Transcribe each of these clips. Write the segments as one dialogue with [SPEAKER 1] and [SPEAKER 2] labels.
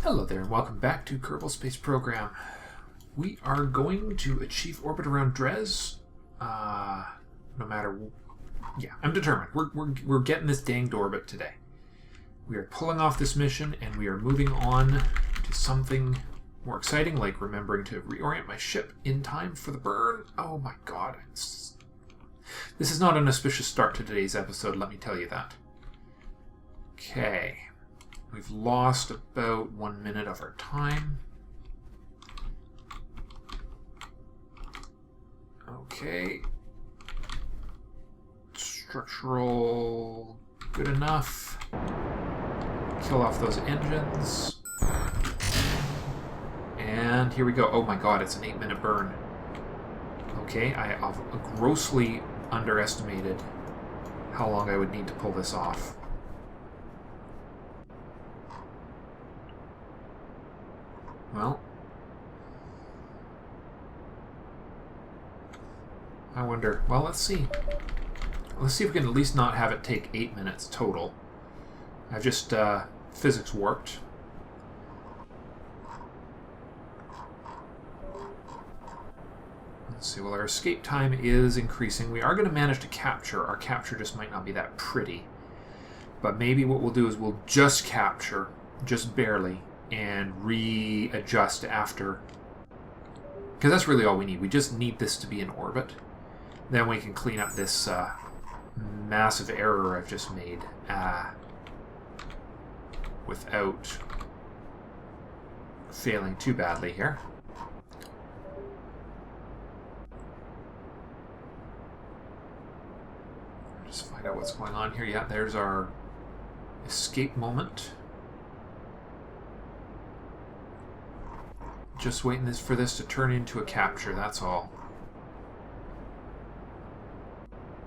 [SPEAKER 1] Hello there, and welcome back to Kerbal Space Program. We are going to achieve orbit around Dres. No matter... Yeah, I'm determined. We're getting this danged orbit today. We are pulling off this mission, and we are moving on to something more exciting, like remembering to reorient my ship in time for the burn. Oh my god. This is not an auspicious start to today's episode, let me tell you that. Okay. We've lost about 1 minute of our time. Okay. Structural, good enough. Kill off those engines. And here we go. Oh my god, it's an 8-minute burn. Okay, I've grossly underestimated how long I would need to pull this off. Well, I wonder. Well, let's see. Let's see if we can at least not have it take 8 minutes total. I've just physics warped. Let's see. Well, our escape time is increasing. We are going to manage to capture. Our capture just might not be that pretty. But maybe what we'll do is we'll just capture, just barely, and readjust after, because that's really all we need. We just need this to be in orbit. Then we can clean up this massive error I've just made without failing too badly here. Just find out what's going on here. Yeah, there's our escape moment. Just waiting for this to turn into a capture, that's all.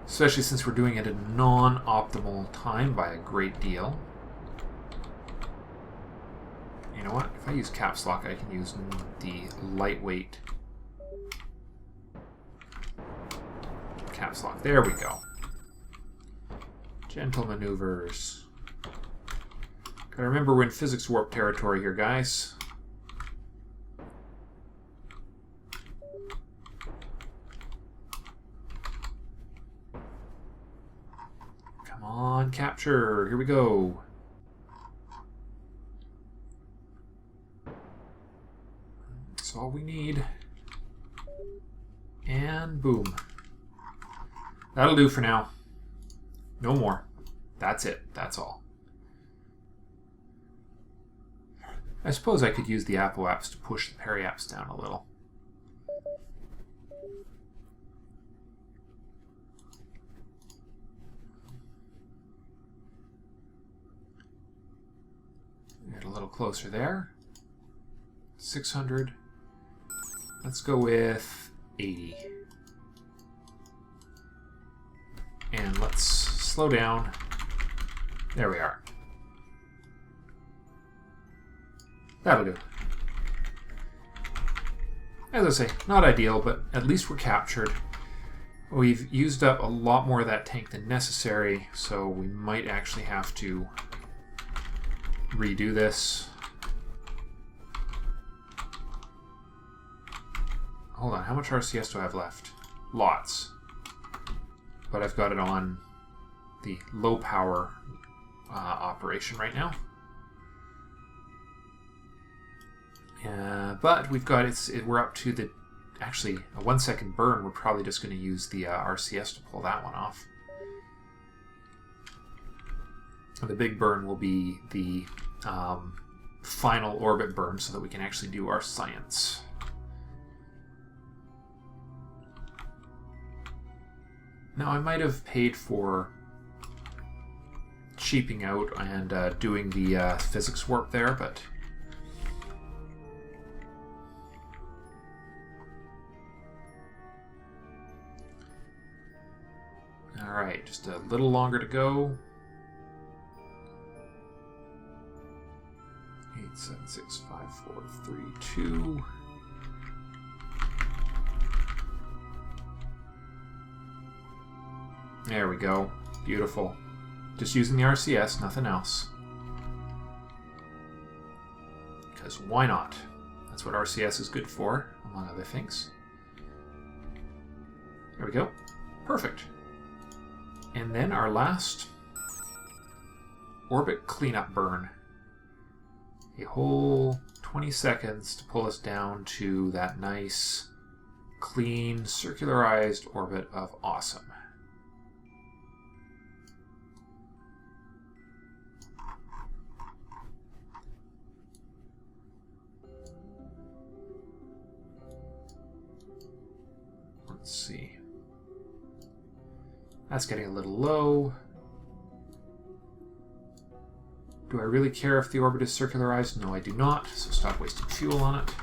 [SPEAKER 1] Especially since we're doing it at a non-optimal time by a great deal. You know what? If I use caps lock, I can use the lightweight caps lock. There we go. Gentle maneuvers. Gotta remember we're in physics warp territory here, guys. On capture, here we go. That's all we need. And boom. That'll do for now. No more. That's it. That's all. I suppose I could use the apo-apps to push the peri-apps down a little. Get a little closer there. 600. Let's go with 80. And let's slow down. There we are. That'll do. As I say, not ideal, but at least we're captured. We've used up a lot more of that tank than necessary, so we might actually have to redo this. Hold on, how much RCS do I have left? Lots. But I've got it on the low power operation right now. But we've got we're up to the actually a 1 second burn. We're probably just going to use the RCS to pull that one off. The big burn will be the final orbit burn so that we can actually do our science. Now, I might have paid for cheaping out and doing the physics warp there, but alright, just a little longer to go. 8765432. There we go. Beautiful. Just using the RCS, nothing else. because why not? That's what RCS is good for, among other things. There we go. Perfect. And then our last orbit cleanup burn. A whole 20 seconds to pull us down to that nice, clean, circularized orbit of awesome. Let's see. That's getting a little low. Do I really care if the orbit is circularized? No, I do not, so stop wasting fuel on it.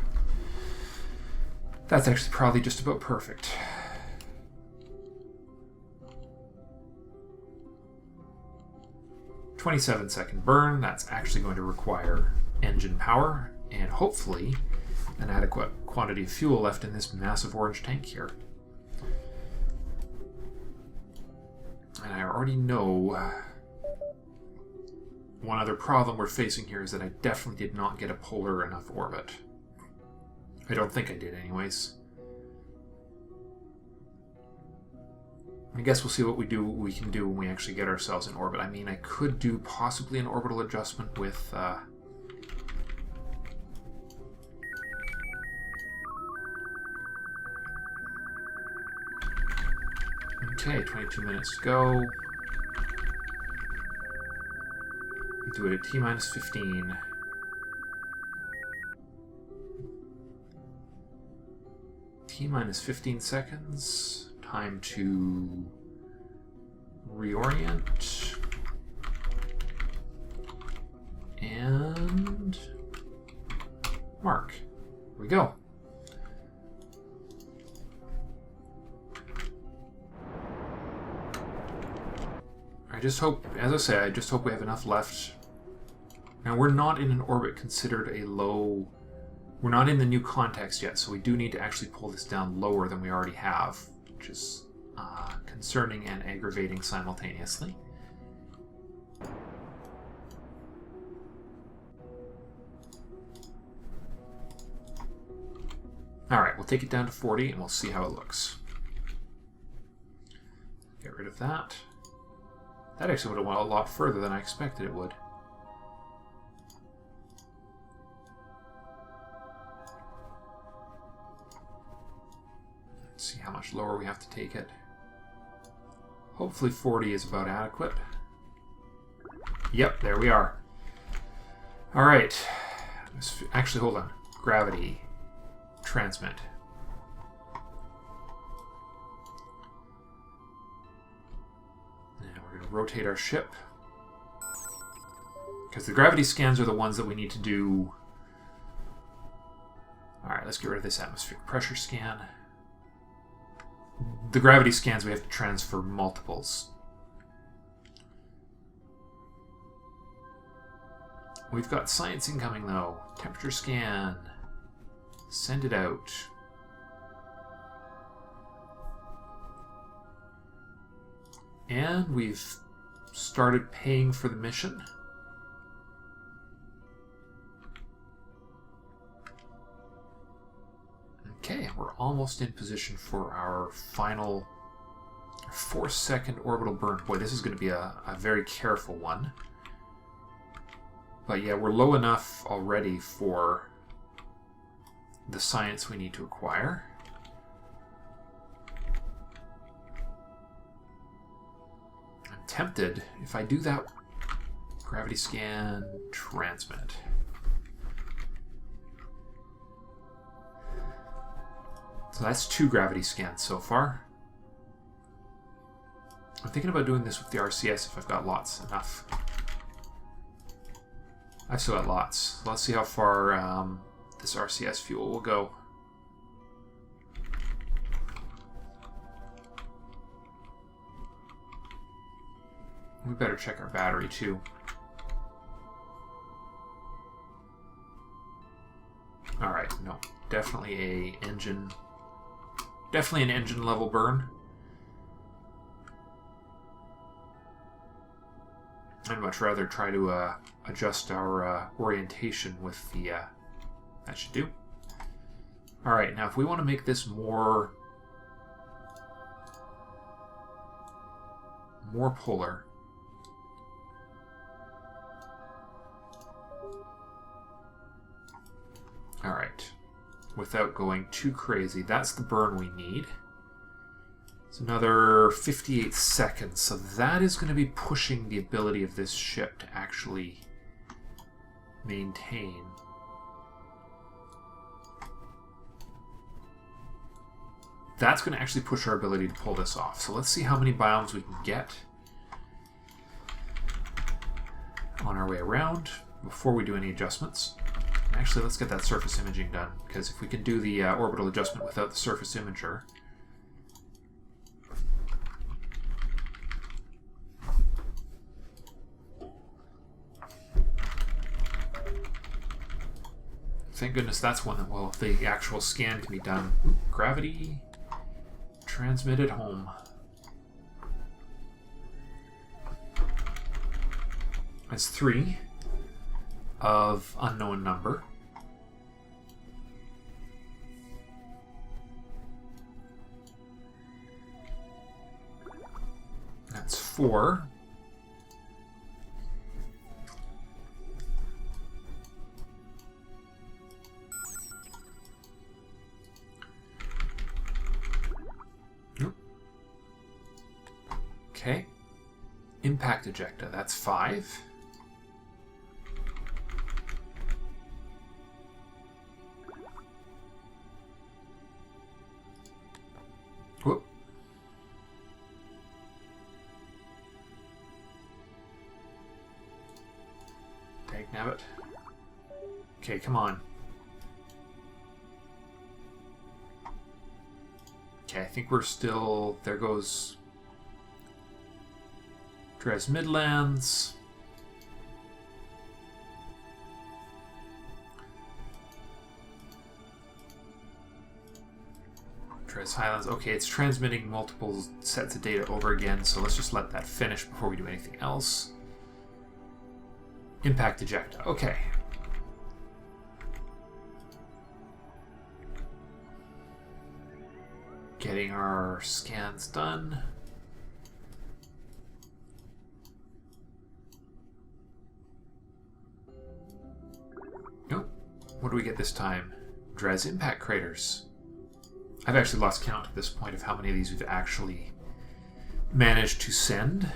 [SPEAKER 1] That's actually probably just about perfect. "27-second burn. That's actually going to require engine power and hopefully an adequate quantity of fuel left in this massive orange tank here. And I already know one other problem we're facing here is that I definitely did not get a polar enough orbit. I don't think I did anyways. I guess we'll see what we can do when we actually get ourselves in orbit. I mean, I could do possibly an orbital adjustment with okay, 22 minutes to go. Do it at T-minus 15. T-minus 15 seconds. Time to reorient. And mark. Here we go. I just hope, as I say, I just hope we have enough left. Now, we're not in an orbit considered a low... We're not in the new context yet, so we do need to actually pull this down lower than we already have, which is concerning and aggravating simultaneously. Alright, we'll take it down to 40 and we'll see how it looks. Get rid of that. That actually would have went a lot further than I expected it would. Let's see how much lower we have to take it. Hopefully 40 is about adequate. Yep, there we are. Alright. Actually, hold on. Gravity. Transmit. Rotate our ship, because the gravity scans are the ones that we need to do. Alright, let's get rid of this atmospheric pressure scan. The gravity scans we have to transfer multiples. We've got science incoming though. Temperature scan. Send it out. And we've started paying for the mission. Okay, we're almost in position for our final 4-second orbital burn. Boy, this is going to be a very careful one. But yeah, we're low enough already for the science we need to acquire. Tempted if I do that. Gravity scan, transmit. So that's 2 gravity scans so far. I'm thinking about doing this with the RCS if I've got lots enough. I've still got lots. So let's see how far this RCS fuel will go. We better check our battery too. Alright, no. Definitely an engine level burn. I'd much rather try to adjust our orientation with the That should do. Alright, now if we want to make this more polar. Alright. Without going too crazy. That's the burn we need. It's another 58 seconds. So that is going to be pushing the ability of this ship to actually maintain. That's going to actually push our ability to pull this off. So let's see how many biomes we can get on our way around before we do any adjustments. Actually, let's get that surface imaging done, because if we can do the orbital adjustment without the surface imager, thank goodness that's one that, well, the actual scan can be done. Ooh, gravity transmitted home. That's 3 of unknown number. That's 4. Okay. Impact ejecta, that's 5. Whoop. Take Nabbit. Okay, come on. Okay, I think we're still... There goes... Dres Midlands. Dres Highlands. Okay, it's transmitting multiple sets of data over again, so let's just let that finish before we do anything else. Impact ejecta. Okay. Getting our scans done. Nope. What do we get this time? Dres impact craters. I've actually lost count at this point of how many of these we've actually managed to send.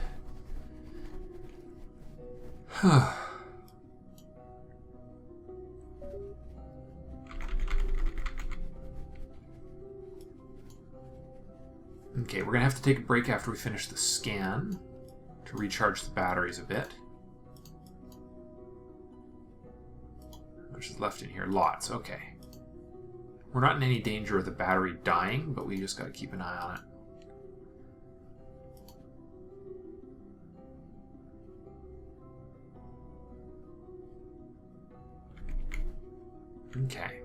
[SPEAKER 1] Okay, we're going to have to take a break after we finish the scan to recharge the batteries a bit. How much is left in here? Lots, okay. We're not in any danger of the battery dying, but we just got to keep an eye on it. Okay.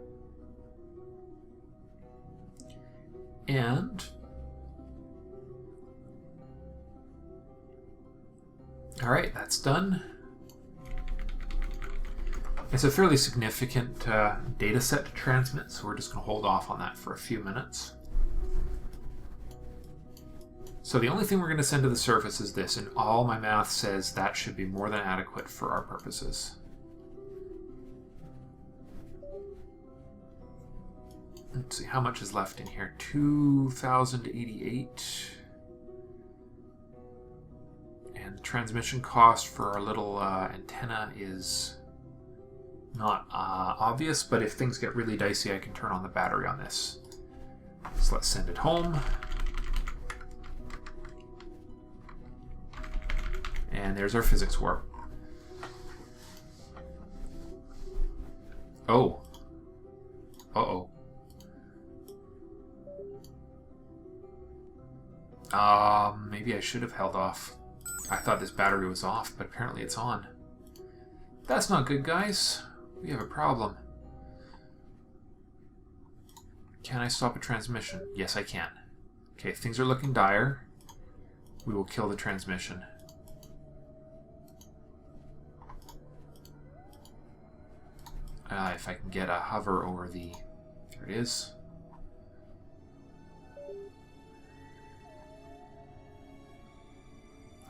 [SPEAKER 1] And... Alright, that's done. It's a fairly significant data set to transmit, so we're just going to hold off on that for a few minutes. So the only thing we're going to send to the surface is this, and all my math says that should be more than adequate for our purposes. Let's see, how much is left in here? 2,088. And the transmission cost for our little antenna is not obvious, but if things get really dicey, I can turn on the battery on this. So let's send it home. And there's our physics warp. Oh. Uh-oh. Maybe I should have held off. I thought this battery was off, but apparently it's on. That's not good, guys. We have a problem. Can I stop a transmission? Yes, I can. Okay, if things are looking dire, we will kill the transmission. If I can get a hover over the... There it is.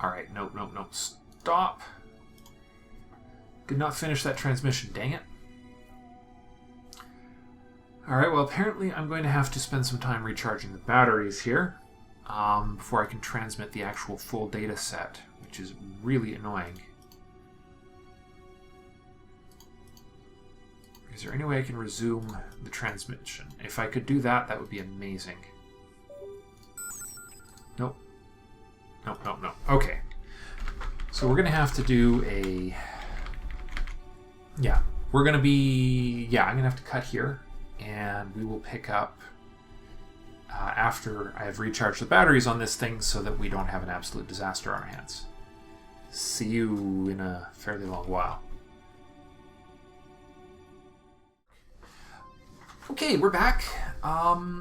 [SPEAKER 1] Alright, nope. Stop! Did not finish that transmission, dang it. Alright, well apparently I'm going to have to spend some time recharging the batteries here before I can transmit the actual full data set, which is really annoying. Is there any way I can resume the transmission? If I could do that, that would be amazing. Nope. Nope. Okay. So we're going to have to do a... Yeah. We're going to be... Yeah, I'm going to have to cut here. And we will pick up after I have recharged the batteries on this thing so that we don't have an absolute disaster on our hands. See you in a fairly long while. Okay, we're back. I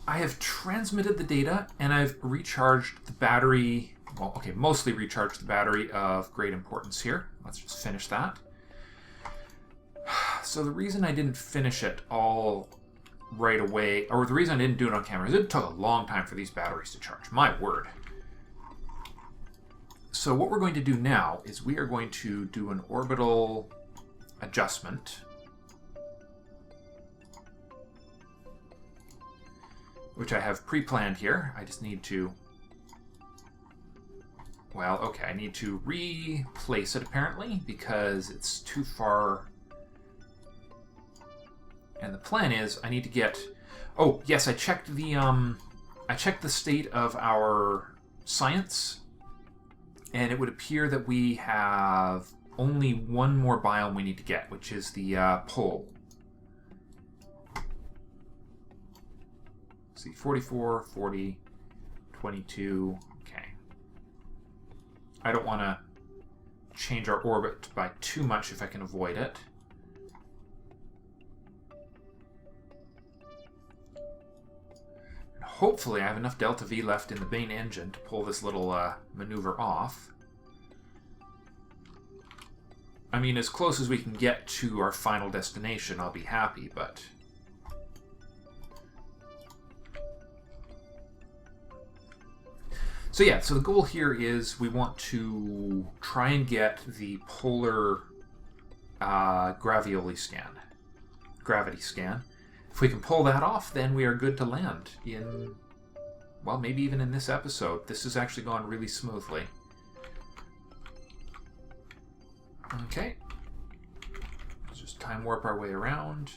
[SPEAKER 1] have transmitted the data and I've recharged the battery. Well, okay, mostly recharged the battery of great importance here. Let's just finish that. So the reason I didn't finish it all right away, or the reason I didn't do it on camera, is it took a long time for these batteries to charge. My word. So what we're going to do now is we are going to do an orbital adjustment, which I have pre-planned here. I just need to... Well, okay, I need to replace it apparently because it's too far. And the plan is I need to get... Oh, yes, I checked the state of our science, and it would appear that we have only one more biome we need to get, which is the pole. Let's see, 44, 40, 22. Okay. I don't want to change our orbit by too much if I can avoid it. And hopefully I have enough delta V left in the main engine to pull this little maneuver off. I mean, as close as we can get to our final destination, I'll be happy, but... So yeah, so the goal here is we want to try and get the polar gravity scan. If we can pull that off, then we are good to land in, well, maybe even in this episode. This has actually gone really smoothly. Okay. Let's just time warp our way around.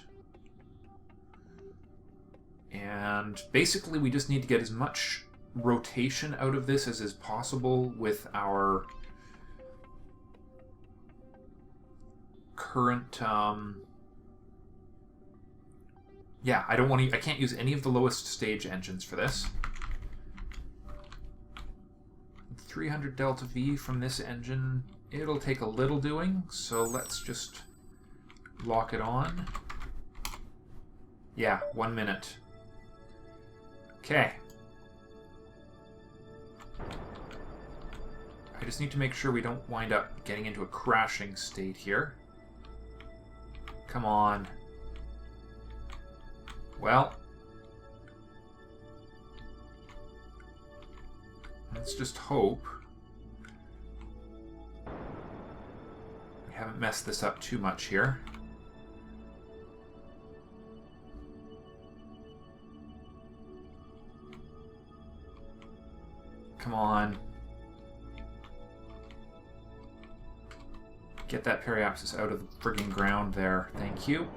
[SPEAKER 1] And basically we just need to get as much rotation out of this as is possible with our current yeah, I can't use any of the lowest stage engines for this. 300 delta V from this engine, it'll take a little doing, so let's just lock it on. Yeah, 1 minute. Okay. I just need to make sure we don't wind up getting into a crashing state here. Come on. Well. Let's just hope we haven't messed this up too much here. Come on. Get that periapsis out of the frigging ground there. Thank you.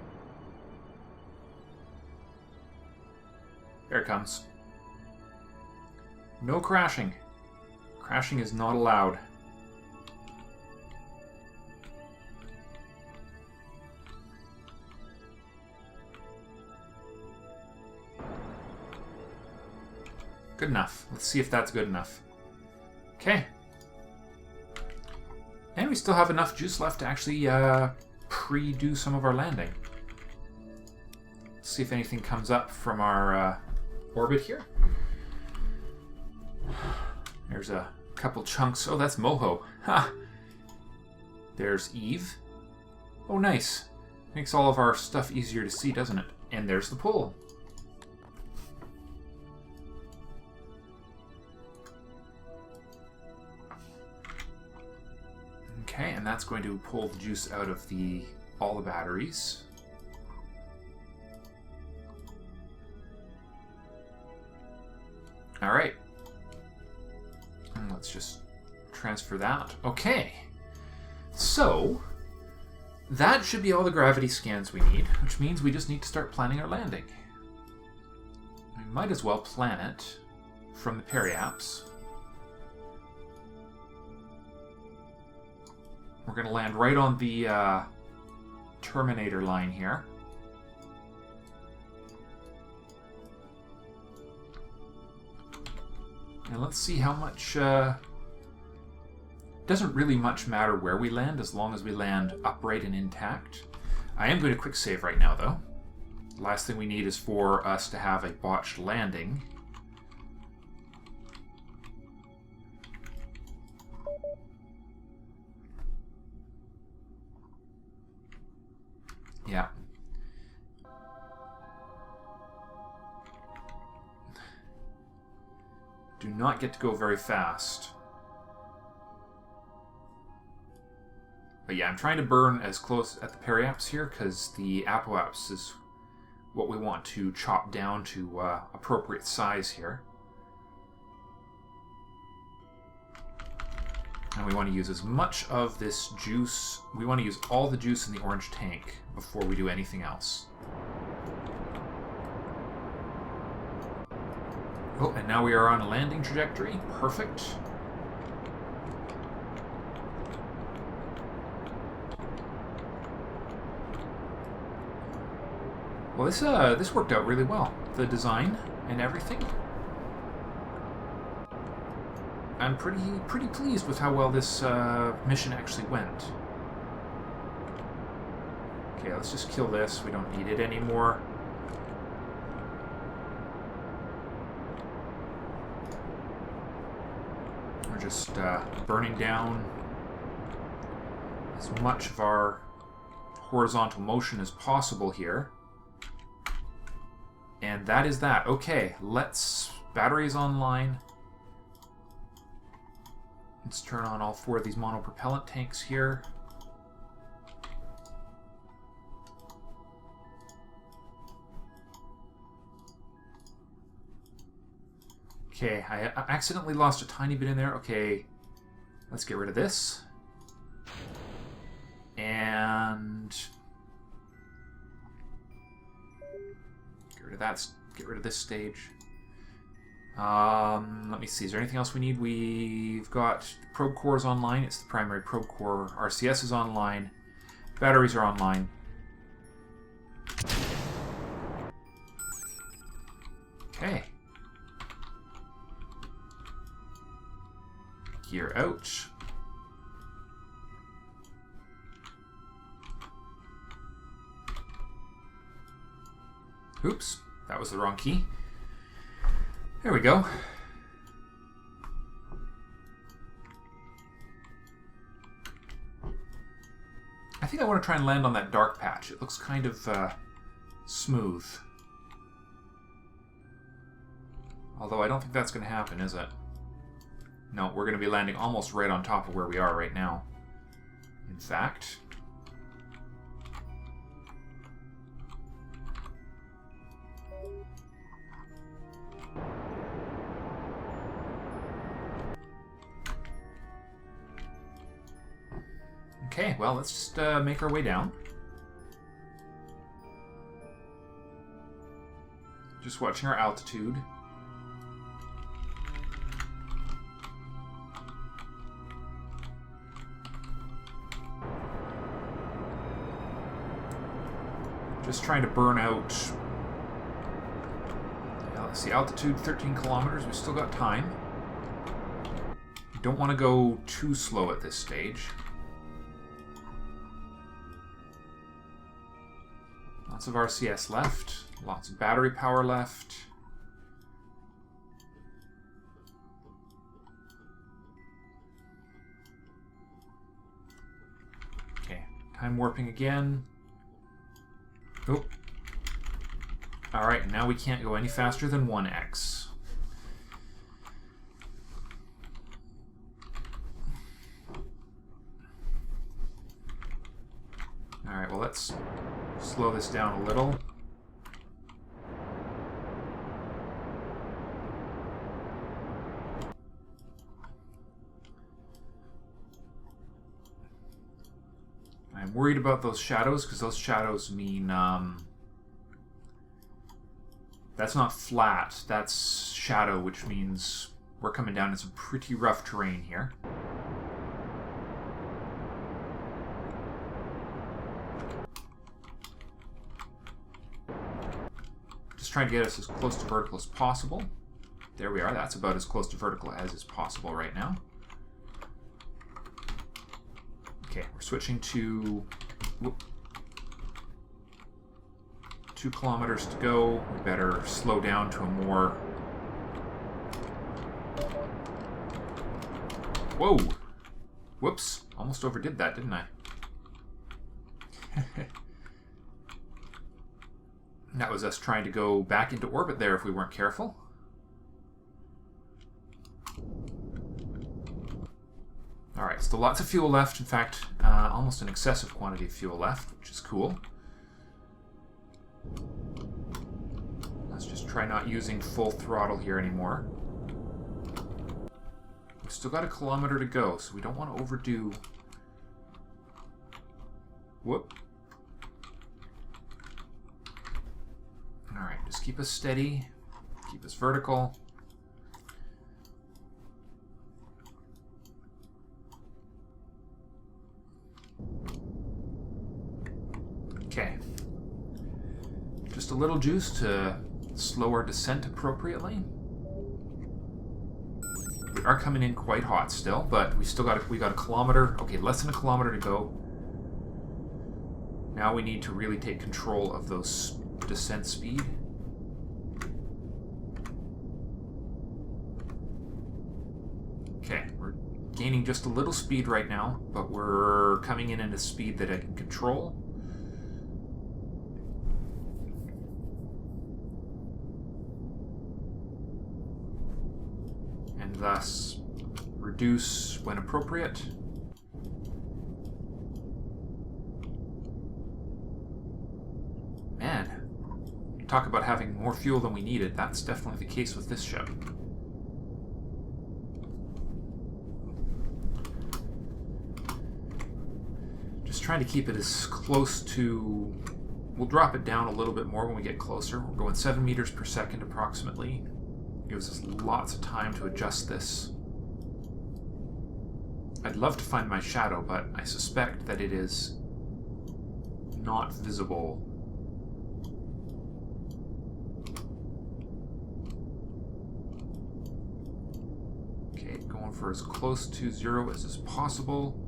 [SPEAKER 1] There it comes. No crashing. Crashing is not allowed. Good enough. Let's see if that's good enough. Okay. And we still have enough juice left to actually pre-do some of our landing. Let's see if anything comes up from our orbit here. There's a couple chunks. Oh, that's Moho. Ha! There's Eve. Oh, nice. Makes all of our stuff easier to see, doesn't it? And there's the pull. Okay, and that's going to pull the juice out of all the batteries. All right. And let's just transfer that. Okay. So, that should be all the gravity scans we need, which means we just need to start planning our landing. We might as well plan it from the periapse. We're going to land right on the Terminator line here. And let's see how much... doesn't really much matter where we land as long as we land upright and intact. I am going to quick save right now, though. Last thing we need is for us to have a botched landing. Yeah. Do not get to go very fast. But yeah, I'm trying to burn as close at the periapse here because the apoapse is what we want to chop down to appropriate size here. And we want to use as much of this juice. We want to use all the juice in the orange tank before we do anything else. Oh, and now we are on a landing trajectory. Perfect. Well, this worked out really well. The design and everything. I'm pretty pleased with how well this mission actually went. Okay, let's just kill this. We don't need it anymore. We're just burning down as much of our horizontal motion as possible here. And that is that. Okay, batteries online. Let's turn on all 4 of these monopropellant tanks here. Okay, I accidentally lost a tiny bit in there. Okay, let's get rid of this. And... get rid of this stage. Let me see, is there anything else we need? We've got the probe cores online. It's the primary probe core. RCS is online. Batteries are online. Okay. Gear out. Oops, that was the wrong key. There we go. I think I want to try and land on that dark patch. It looks kind of smooth. Although I don't think that's going to happen, is it? No, we're going to be landing almost right on top of where we are right now. In fact... Okay, well, let's just make our way down. Just watching our altitude. Just trying to burn out... Now, let's see, altitude 13 kilometers. We've still got time. Don't want to go too slow at this stage. Lots of RCS left. Lots of battery power left. Okay, time warping again. Oh. Alright, now we can't go any faster than 1x. Alright, well let's slow this down a little. I'm worried about those shadows, because those shadows mean that's not flat, that's shadow, which means we're coming down in some pretty rough terrain here. Just trying to get us as close to vertical as possible. There we are, that's about as close to vertical as is possible right now. Okay, we're switching to 2 kilometers to go. We better slow down to a more... Whoa! Whoops, almost overdid that, didn't I? That was us trying to go back into orbit there if we weren't careful. Alright, still lots of fuel left. In fact, almost an excessive quantity of fuel left, which is cool. Let's just try not using full throttle here anymore. We've still got 1 kilometer to go, so we don't want to overdo... Whoop. Alright, just keep us steady. Keep us vertical. Okay. Just a little juice to slow our descent appropriately. We are coming in quite hot still, but we got 1 kilometer. Okay, less than 1 kilometer to go. Now we need to really take control of those descent speed. Okay, we're gaining just a little speed right now, but we're coming in at a speed that I can control. And thus reduce when appropriate. Man, talk about having more fuel than we needed. That's definitely the case with this ship. Just trying to keep it as close to... We'll drop it down a little bit more when we get closer. We're going 7 meters per second approximately. Gives us lots of time to adjust this. I'd love to find my shadow, but I suspect that it is not visible. Okay, going for as close to 0 as is possible.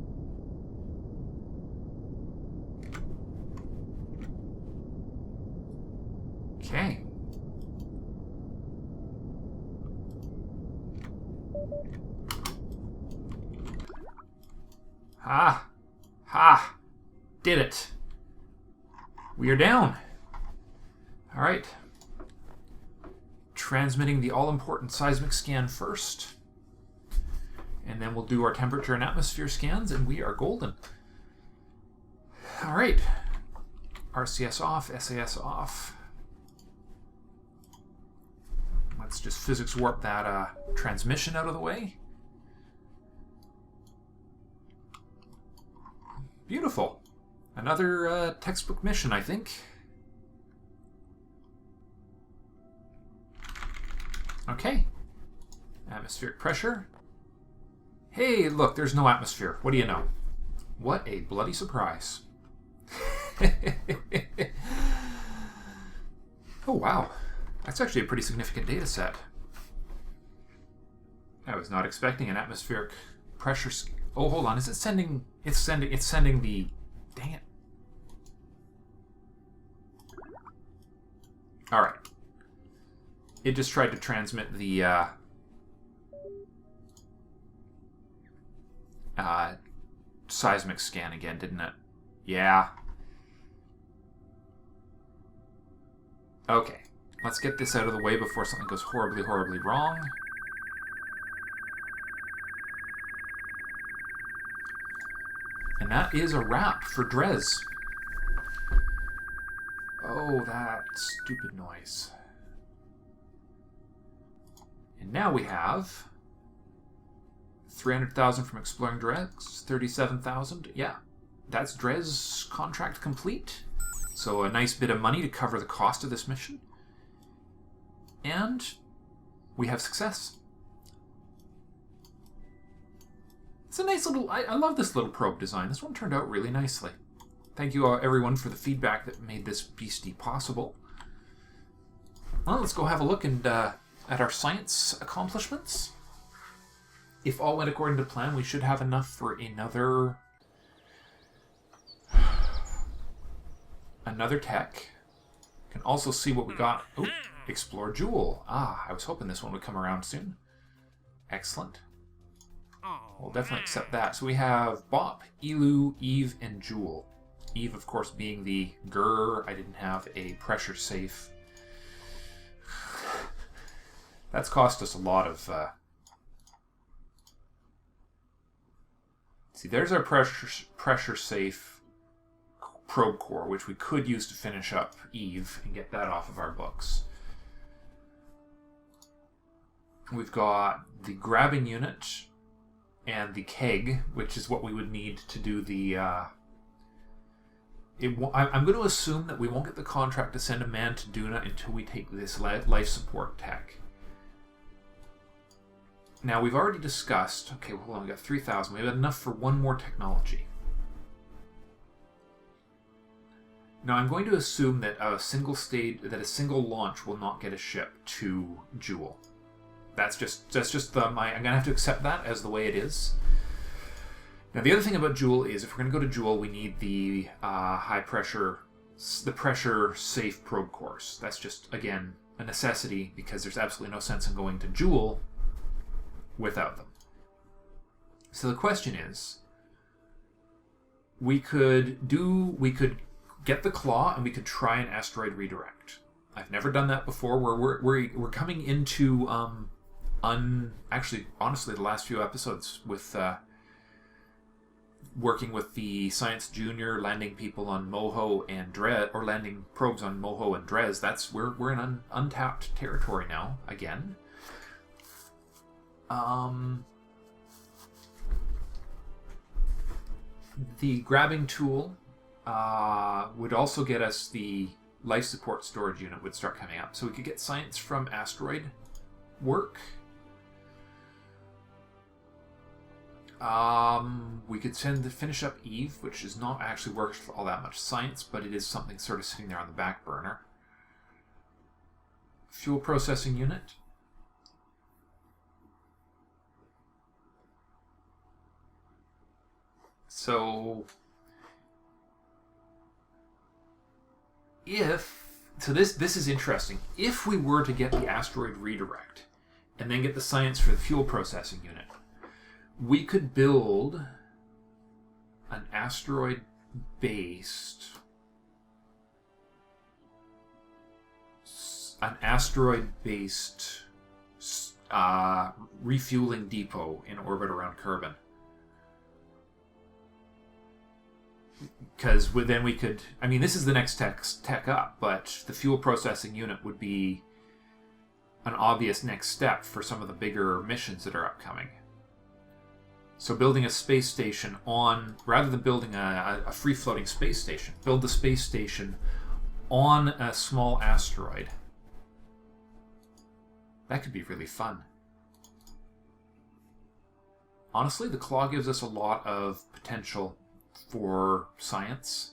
[SPEAKER 1] Okay. Ha! Ha! Did it. We are down. All right. Transmitting the all-important seismic scan first. And then we'll do our temperature and atmosphere scans, and we are golden. All right. RCS off, SAS off. Let's just physics warp that transmission out of the way. Beautiful. Another textbook mission, I think. Okay. Atmospheric pressure. Hey, look, there's no atmosphere. What do you know? What a bloody surprise. Oh, wow. That's actually a pretty significant data set. I was not expecting an atmospheric pressure... Oh, hold on. Is it sending... It's sending the... Dang it. Alright. It just tried to transmit the, seismic scan again, didn't it? Yeah. Okay, let's get this out of the way before something goes horribly, horribly wrong. And that is a wrap for Dres. Oh, that stupid noise. And now we have 300,000 from exploring Dres, 37,000. Yeah, that's Dres contract complete. So a nice bit of money to cover the cost of this mission. And we have success. It's a nice little... I love this little probe design. This one turned out really nicely. Thank you everyone for the feedback that made this beastie possible. Well, let's go have a look at our science accomplishments. If all went according to plan, we should have enough for another tech. Can also see what we got. Oh, explore Jewel. Ah, I was hoping this one would come around soon. Excellent. We'll definitely accept that. So we have Bop, Elu, Eve, and Jewel. Eve, of course, being the grr. I didn't have a pressure safe. That's cost us a lot of... See, there's our pressure safe probe core, which we could use to finish up Eve and get that off of our books. We've got the grabbing unit and the keg, which is what we would need to do the... I'm going to assume that we won't get the contract to send a man to Duna until we take this life support tech. Now, we've already discussed... Okay, hold on, we got 3,000. We have enough for one more technology. Now, I'm going to assume that a single launch will not get a ship to Jewel. That's just I'm going to have to accept that as the way it is. Now, the other thing about Jewel is, if we're going to go to Jewel, we need the pressure safe probe cores. That's just, again, a necessity, because there's absolutely no sense in going to Jewel without them. So the question is, we could get the claw and we could try an asteroid redirect. I've never done that before. We're coming into actually, honestly, the last few episodes with working with the Science Junior, landing people on Moho and Dres, or landing probes on Moho and Dres. We're in untapped territory now again. The grabbing tool would also get us the life support storage unit would start coming up. So we could get science from asteroid work. We could finish up Eve, which is not actually worth all that much science, but it is something sort of sitting there on the back burner. Fuel processing unit. So this is interesting. If we were to get the asteroid redirect and then get the science for the fuel processing unit, we could build an asteroid-based refueling depot in orbit around Kerbal. Because then we could... I mean, this is the next tech up, but the fuel processing unit would be an obvious next step for some of the bigger missions that are upcoming. So building a space station rather than building a free-floating space station, build the space station on a small asteroid. That could be really fun. Honestly, the Claw gives us a lot of potential for science,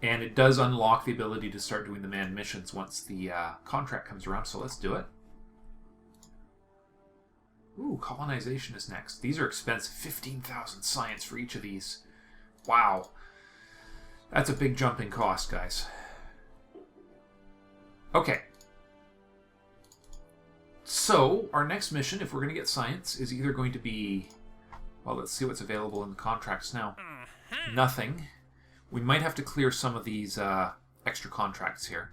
[SPEAKER 1] and it does unlock the ability to start doing the manned missions once the contract comes around, so let's do it. Ooh, colonization is next. These are expensive. 15,000 science for each of these. Wow. That's a big jump in cost, guys. Okay. So, our next mission, if we're going to get science, is either going to be... Well, let's see what's available in the contracts now. Nothing. We might have to clear some of these extra contracts here.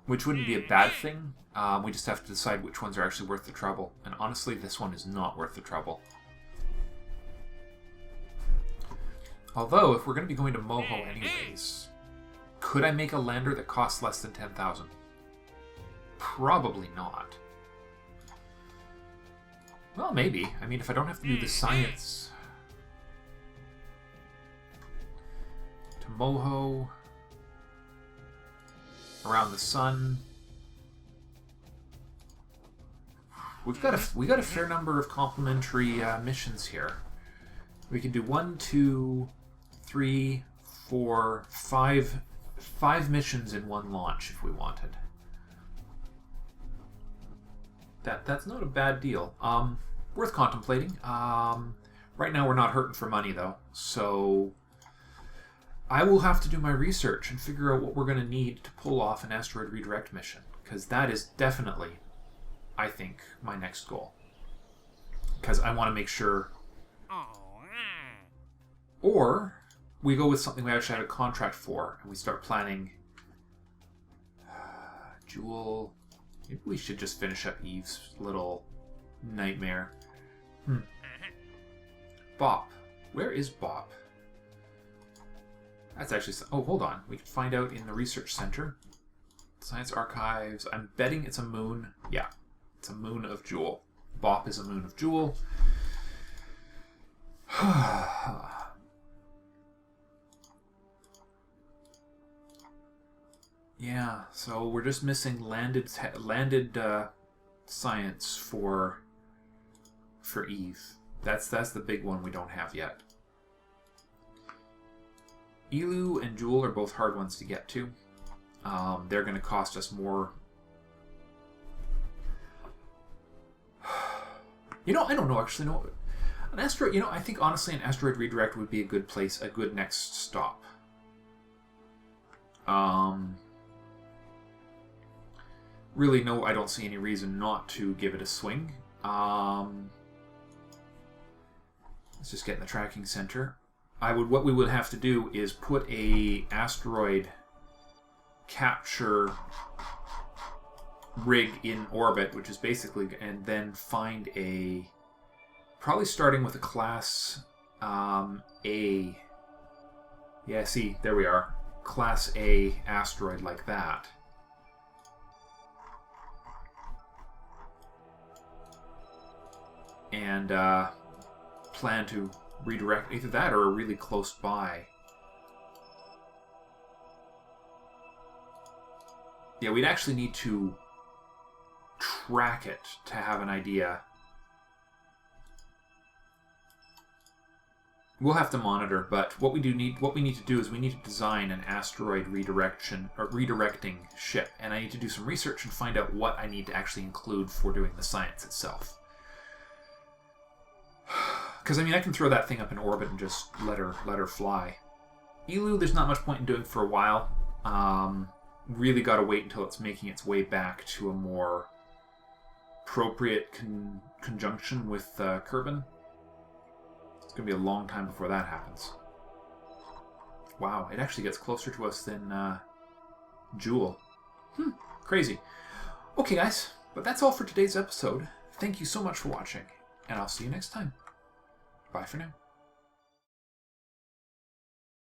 [SPEAKER 1] which wouldn't be a bad thing. We just have to decide which ones are actually worth the trouble. And honestly, this one is not worth the trouble. Although, if we're going to be going to Moho anyways, could I make a lander that costs less than 10,000? Probably not. Well, maybe. I mean, if I don't have to do the science... To Moho... Around the sun... We got a fair number of complementary missions here. We can do 1, 2, 3, 4, 5 missions in one launch if we wanted. That's not a bad deal. Worth contemplating. Right now we're not hurting for money though, so I will have to do my research and figure out what we're going to need to pull off an asteroid redirect mission, because that is definitely, I think, my next goal. Because I want to make sure... Or we go with something we actually had a contract for, and we start planning... Jewel... Maybe we should just finish up Eve's little nightmare. Bop. Where is Bop? That's actually... Oh, hold on. We can find out in the research center. Science archives. I'm betting it's a moon. Yeah. It's a moon of Jewel. Bop is a moon of Jewel. Yeah, so we're just missing landed science for Eve. That's the big one we don't have yet. Elu and Jewel are both hard ones to get to. They're going to cost us more. You know, I don't know actually. No, an asteroid. You know, I think honestly, an asteroid redirect would be a good place, a good next stop. Really, no, I don't see any reason not to give it a swing. Let's just get in the tracking center. What we would have to do is put a asteroid capture rig in orbit, which is basically, and then find a, probably starting with a class A. Yeah, see, there we are. Class A asteroid like that. And plan to redirect either that or really close by. Yeah, we'd actually need to track it to have an idea. We'll have to monitor, but what we need to do is we need to design an asteroid redirecting ship, and I need to do some research and find out what I need to actually include for doing the science itself. Because, I mean, I can throw that thing up in orbit and just let her fly. Elu, there's not much point in doing for a while. Really got to wait until it's making its way back to a more appropriate conjunction with Kerbal. It's going to be a long time before that happens. Wow, it actually gets closer to us than Jewel. Crazy. Okay, guys, but that's all for today's episode. Thank you so much for watching, and I'll see you next time. Bye for now.